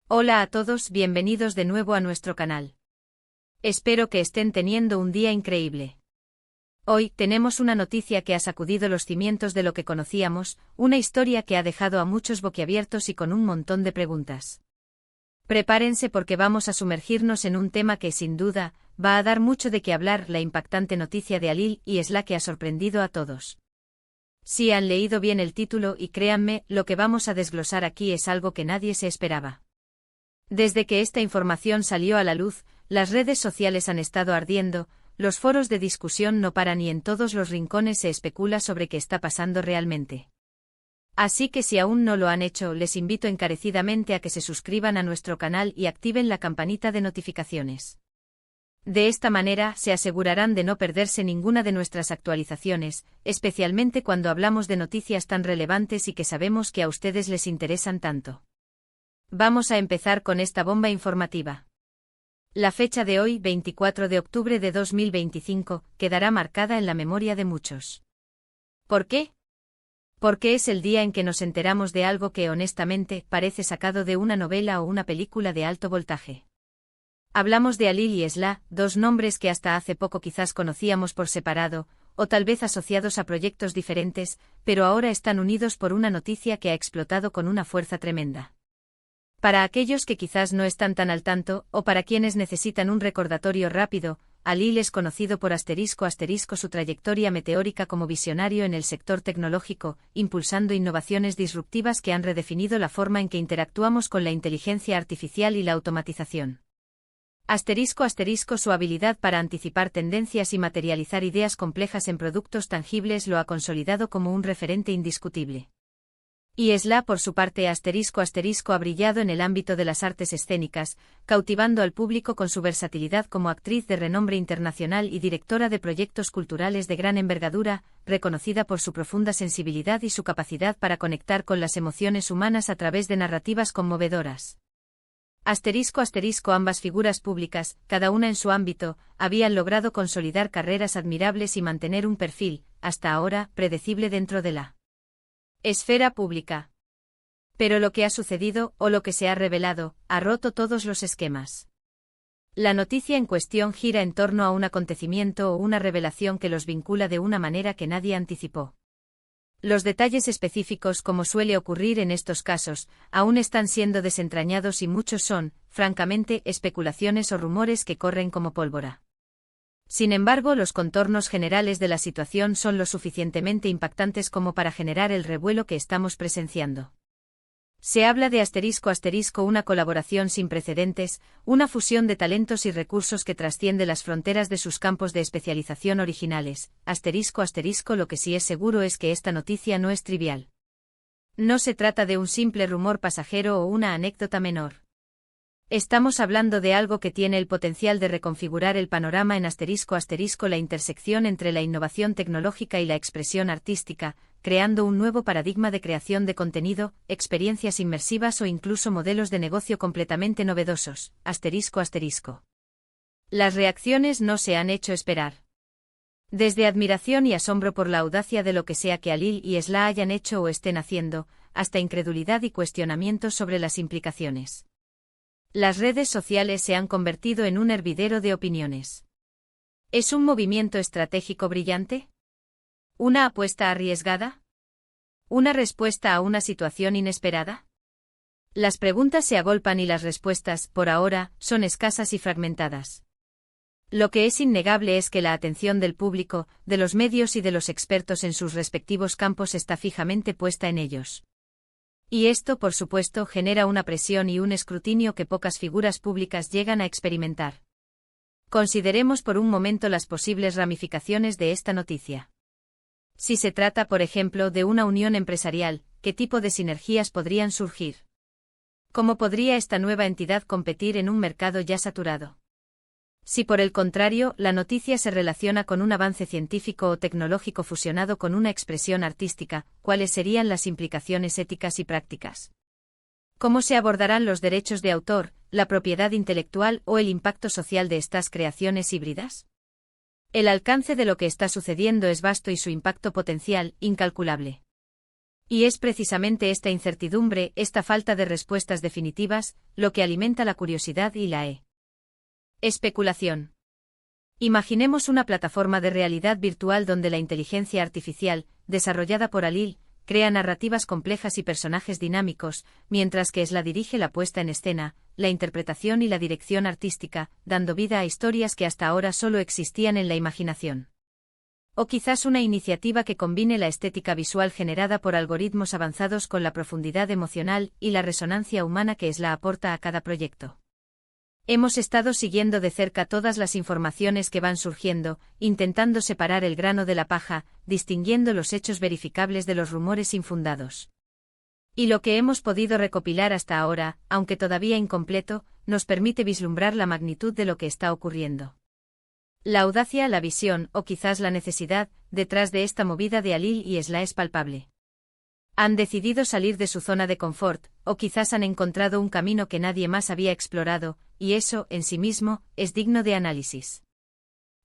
Hola a todos, bienvenidos de nuevo a nuestro canal. Espero que estén teniendo un día increíble. Hoy tenemos una noticia que ha sacudido los cimientos de lo que conocíamos, una historia que ha dejado a muchos boquiabiertos y con un montón de preguntas. Prepárense porque vamos a sumergirnos en un tema que sin duda va a dar mucho de qué hablar, la impactante noticia de Halil y es la que ha sorprendido a todos. Si han leído bien el título y créanme, lo que vamos a desglosar aquí es algo que nadie se esperaba. Desde que esta información salió a la luz, las redes sociales han estado ardiendo, los foros de discusión no paran y en todos los rincones se especula sobre qué está pasando realmente. Así que si aún no lo han hecho, les invito encarecidamente a que se suscriban a nuestro canal y activen la campanita de notificaciones. De esta manera se asegurarán de no perderse ninguna de nuestras actualizaciones, especialmente cuando hablamos de noticias tan relevantes y que sabemos que a ustedes les interesan tanto. Vamos a empezar con esta bomba informativa. La fecha de hoy, 24 de octubre de 2025, quedará marcada en la memoria de muchos. ¿Por qué? Porque es el día en que nos enteramos de algo que honestamente parece sacado de una novela o una película de alto voltaje. Hablamos de Halil y Esla, dos nombres que hasta hace poco quizás conocíamos por separado, o tal vez asociados a proyectos diferentes, pero ahora están unidos por una noticia que ha explotado con una fuerza tremenda. Para aquellos que quizás no están tan al tanto, o para quienes necesitan un recordatorio rápido, Halil es conocido por ** su trayectoria meteórica como visionario en el sector tecnológico, impulsando innovaciones disruptivas que han redefinido la forma en que interactuamos con la inteligencia artificial y la automatización. ** su habilidad para anticipar tendencias y materializar ideas complejas en productos tangibles lo ha consolidado como un referente indiscutible. Y Esla, por su parte, ** ha brillado en el ámbito de las artes escénicas, cautivando al público con su versatilidad como actriz de renombre internacional y directora de proyectos culturales de gran envergadura, reconocida por su profunda sensibilidad y su capacidad para conectar con las emociones humanas a través de narrativas conmovedoras. ** ambas figuras públicas, cada una en su ámbito, habían logrado consolidar carreras admirables y mantener un perfil, hasta ahora, predecible dentro de la esfera pública. Pero lo que ha sucedido, o lo que se ha revelado, ha roto todos los esquemas. La noticia en cuestión gira en torno a un acontecimiento o una revelación que los vincula de una manera que nadie anticipó. Los detalles específicos, como suele ocurrir en estos casos, aún están siendo desentrañados y muchos son, francamente, especulaciones o rumores que corren como pólvora. Sin embargo, los contornos generales de la situación son lo suficientemente impactantes como para generar el revuelo que estamos presenciando. Se habla de ** una colaboración sin precedentes, una fusión de talentos y recursos que trasciende las fronteras de sus campos de especialización originales. ** Lo que sí es seguro es que esta noticia no es trivial. No se trata de un simple rumor pasajero o una anécdota menor. Estamos hablando de algo que tiene el potencial de reconfigurar el panorama en ** la intersección entre la innovación tecnológica y la expresión artística, creando un nuevo paradigma de creación de contenido, experiencias inmersivas o incluso modelos de negocio completamente novedosos. ** Las reacciones no se han hecho esperar. Desde admiración y asombro por la audacia de lo que sea que Halil y Esla hayan hecho o estén haciendo, hasta incredulidad y cuestionamientos sobre las implicaciones. Las redes sociales se han convertido en un hervidero de opiniones. ¿Es un movimiento estratégico brillante? ¿Una apuesta arriesgada? ¿Una respuesta a una situación inesperada? Las preguntas se agolpan y las respuestas, por ahora, son escasas y fragmentadas. Lo que es innegable es que la atención del público, de los medios y de los expertos en sus respectivos campos está fijamente puesta en ellos. Y esto, por supuesto, genera una presión y un escrutinio que pocas figuras públicas llegan a experimentar. Consideremos por un momento las posibles ramificaciones de esta noticia. Si se trata, por ejemplo, de una unión empresarial, ¿qué tipo de sinergias podrían surgir? ¿Cómo podría esta nueva entidad competir en un mercado ya saturado? Si por el contrario, la noticia se relaciona con un avance científico o tecnológico fusionado con una expresión artística, ¿cuáles serían las implicaciones éticas y prácticas? ¿Cómo se abordarán los derechos de autor, la propiedad intelectual o el impacto social de estas creaciones híbridas? El alcance de lo que está sucediendo es vasto y su impacto potencial, incalculable. Y es precisamente esta incertidumbre, esta falta de respuestas definitivas, lo que alimenta la curiosidad y la especulación. Imaginemos una plataforma de realidad virtual donde la inteligencia artificial, desarrollada por Alil, crea narrativas complejas y personajes dinámicos, mientras que Esla dirige la puesta en escena, la interpretación y la dirección artística, dando vida a historias que hasta ahora solo existían en la imaginación. O quizás una iniciativa que combine la estética visual generada por algoritmos avanzados con la profundidad emocional y la resonancia humana que Esla aporta a cada proyecto. Hemos estado siguiendo de cerca todas las informaciones que van surgiendo, intentando separar el grano de la paja, distinguiendo los hechos verificables de los rumores infundados. Y lo que hemos podido recopilar hasta ahora, aunque todavía incompleto, nos permite vislumbrar la magnitud de lo que está ocurriendo. La audacia, la visión, o quizás la necesidad, detrás de esta movida de Alil y Esla es palpable. Han decidido salir de su zona de confort, o quizás han encontrado un camino que nadie más había explorado, y eso, en sí mismo, es digno de análisis.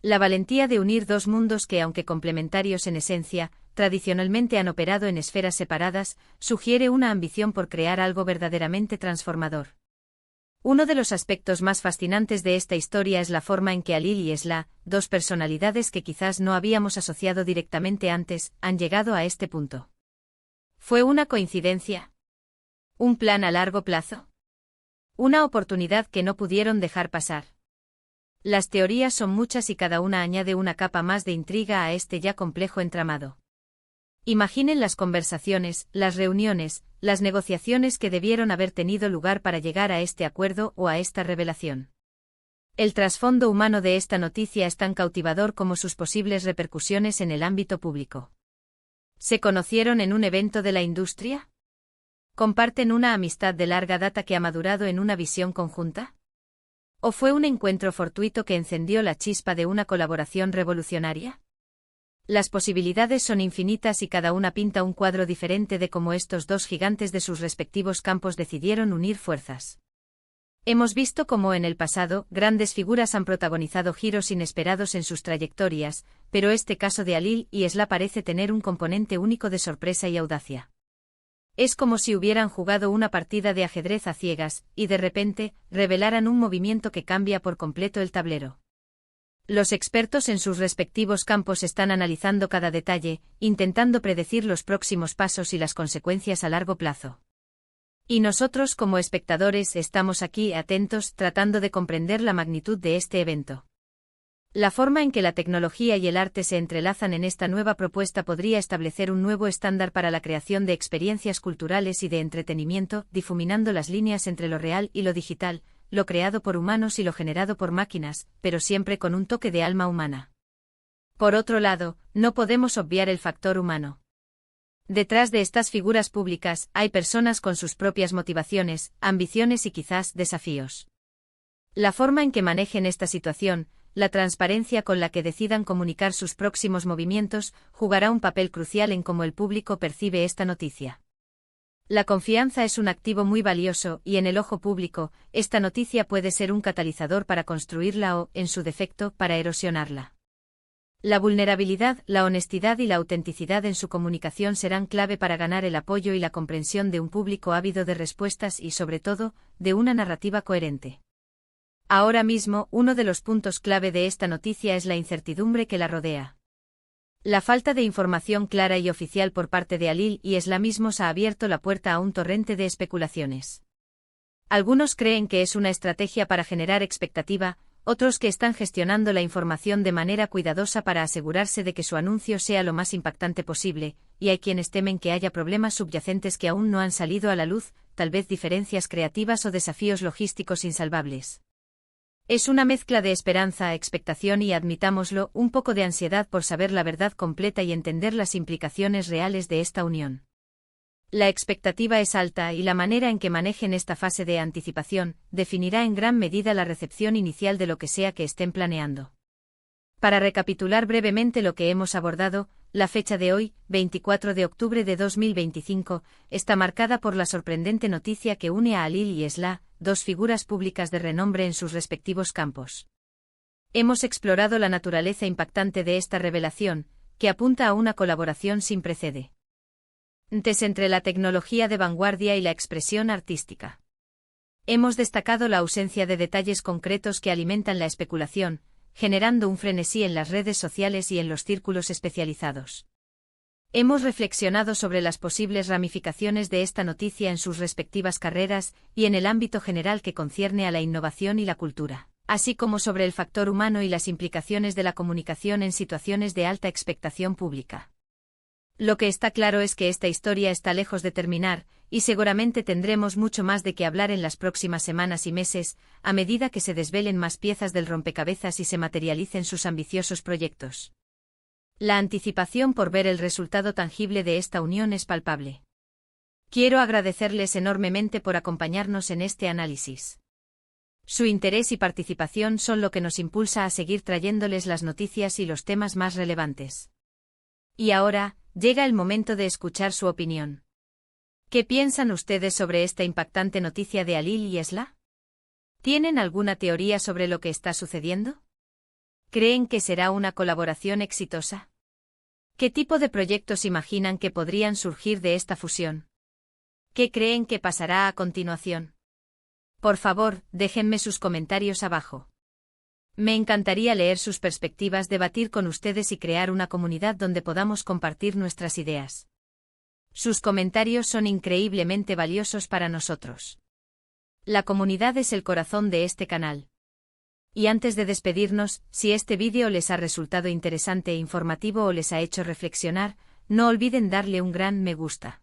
La valentía de unir dos mundos que, aunque complementarios en esencia, tradicionalmente han operado en esferas separadas, sugiere una ambición por crear algo verdaderamente transformador. Uno de los aspectos más fascinantes de esta historia es la forma en que Alil y Esla, dos personalidades que quizás no habíamos asociado directamente antes, han llegado a este punto. ¿Fue una coincidencia? ¿Un plan a largo plazo? ¿Una oportunidad que no pudieron dejar pasar? Las teorías son muchas y cada una añade una capa más de intriga a este ya complejo entramado. Imaginen las conversaciones, las reuniones, las negociaciones que debieron haber tenido lugar para llegar a este acuerdo o a esta revelación. El trasfondo humano de esta noticia es tan cautivador como sus posibles repercusiones en el ámbito público. ¿Se conocieron en un evento de la industria? ¿Comparten una amistad de larga data que ha madurado en una visión conjunta? ¿O fue un encuentro fortuito que encendió la chispa de una colaboración revolucionaria? Las posibilidades son infinitas y cada una pinta un cuadro diferente de cómo estos dos gigantes de sus respectivos campos decidieron unir fuerzas. Hemos visto cómo en el pasado, grandes figuras han protagonizado giros inesperados en sus trayectorias, pero este caso de Alil y Esla parece tener un componente único de sorpresa y audacia. Es como si hubieran jugado una partida de ajedrez a ciegas, y de repente, revelaran un movimiento que cambia por completo el tablero. Los expertos en sus respectivos campos están analizando cada detalle, intentando predecir los próximos pasos y las consecuencias a largo plazo. Y nosotros como espectadores estamos aquí atentos tratando de comprender la magnitud de este evento. La forma en que la tecnología y el arte se entrelazan en esta nueva propuesta podría establecer un nuevo estándar para la creación de experiencias culturales y de entretenimiento, difuminando las líneas entre lo real y lo digital, lo creado por humanos y lo generado por máquinas, pero siempre con un toque de alma humana. Por otro lado, no podemos obviar el factor humano. Detrás de estas figuras públicas hay personas con sus propias motivaciones, ambiciones y quizás desafíos. La forma en que manejen esta situación, la transparencia con la que decidan comunicar sus próximos movimientos, jugará un papel crucial en cómo el público percibe esta noticia. La confianza es un activo muy valioso y en el ojo público, esta noticia puede ser un catalizador para construirla o, en su defecto, para erosionarla. La vulnerabilidad, la honestidad y la autenticidad en su comunicación serán clave para ganar el apoyo y la comprensión de un público ávido de respuestas y, sobre todo, de una narrativa coherente. Ahora mismo, uno de los puntos clave de esta noticia es la incertidumbre que la rodea. La falta de información clara y oficial por parte de Alil y Esla mismos ha abierto la puerta a un torrente de especulaciones. Algunos creen que es una estrategia para generar expectativa, otros que están gestionando la información de manera cuidadosa para asegurarse de que su anuncio sea lo más impactante posible, y hay quienes temen que haya problemas subyacentes que aún no han salido a la luz, tal vez diferencias creativas o desafíos logísticos insalvables. Es una mezcla de esperanza, expectación y, admitámoslo, un poco de ansiedad por saber la verdad completa y entender las implicaciones reales de esta unión. La expectativa es alta y la manera en que manejen esta fase de anticipación definirá en gran medida la recepción inicial de lo que sea que estén planeando. Para recapitular brevemente lo que hemos abordado, la fecha de hoy, 24 de octubre de 2025, está marcada por la sorprendente noticia que une a Alil y Esla, dos figuras públicas de renombre en sus respectivos campos. Hemos explorado la naturaleza impactante de esta revelación, que apunta a una colaboración sin precedente. Entre la tecnología de vanguardia y la expresión artística. Hemos destacado la ausencia de detalles concretos que alimentan la especulación, generando un frenesí en las redes sociales y en los círculos especializados. Hemos reflexionado sobre las posibles ramificaciones de esta noticia en sus respectivas carreras y en el ámbito general que concierne a la innovación y la cultura, así como sobre el factor humano y las implicaciones de la comunicación en situaciones de alta expectación pública. Lo que está claro es que esta historia está lejos de terminar, y seguramente tendremos mucho más de qué hablar en las próximas semanas y meses, a medida que se desvelen más piezas del rompecabezas y se materialicen sus ambiciosos proyectos. La anticipación por ver el resultado tangible de esta unión es palpable. Quiero agradecerles enormemente por acompañarnos en este análisis. Su interés y participación son lo que nos impulsa a seguir trayéndoles las noticias y los temas más relevantes. Y ahora, llega el momento de escuchar su opinión. ¿Qué piensan ustedes sobre esta impactante noticia de Halil y Esla? ¿Tienen alguna teoría sobre lo que está sucediendo? ¿Creen que será una colaboración exitosa? ¿Qué tipo de proyectos imaginan que podrían surgir de esta fusión? ¿Qué creen que pasará a continuación? Por favor, déjenme sus comentarios abajo. Me encantaría leer sus perspectivas, debatir con ustedes y crear una comunidad donde podamos compartir nuestras ideas. Sus comentarios son increíblemente valiosos para nosotros. La comunidad es el corazón de este canal. Y antes de despedirnos, si este vídeo les ha resultado interesante e informativo o les ha hecho reflexionar, no olviden darle un gran me gusta.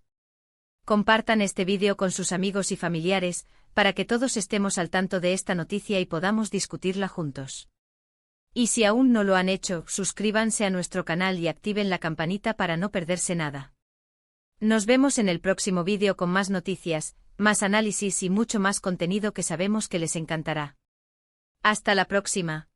Compartan este vídeo con sus amigos y familiares, para que todos estemos al tanto de esta noticia y podamos discutirla juntos. Y si aún no lo han hecho, suscríbanse a nuestro canal y activen la campanita para no perderse nada. Nos vemos en el próximo vídeo con más noticias, más análisis y mucho más contenido que sabemos que les encantará. Hasta la próxima.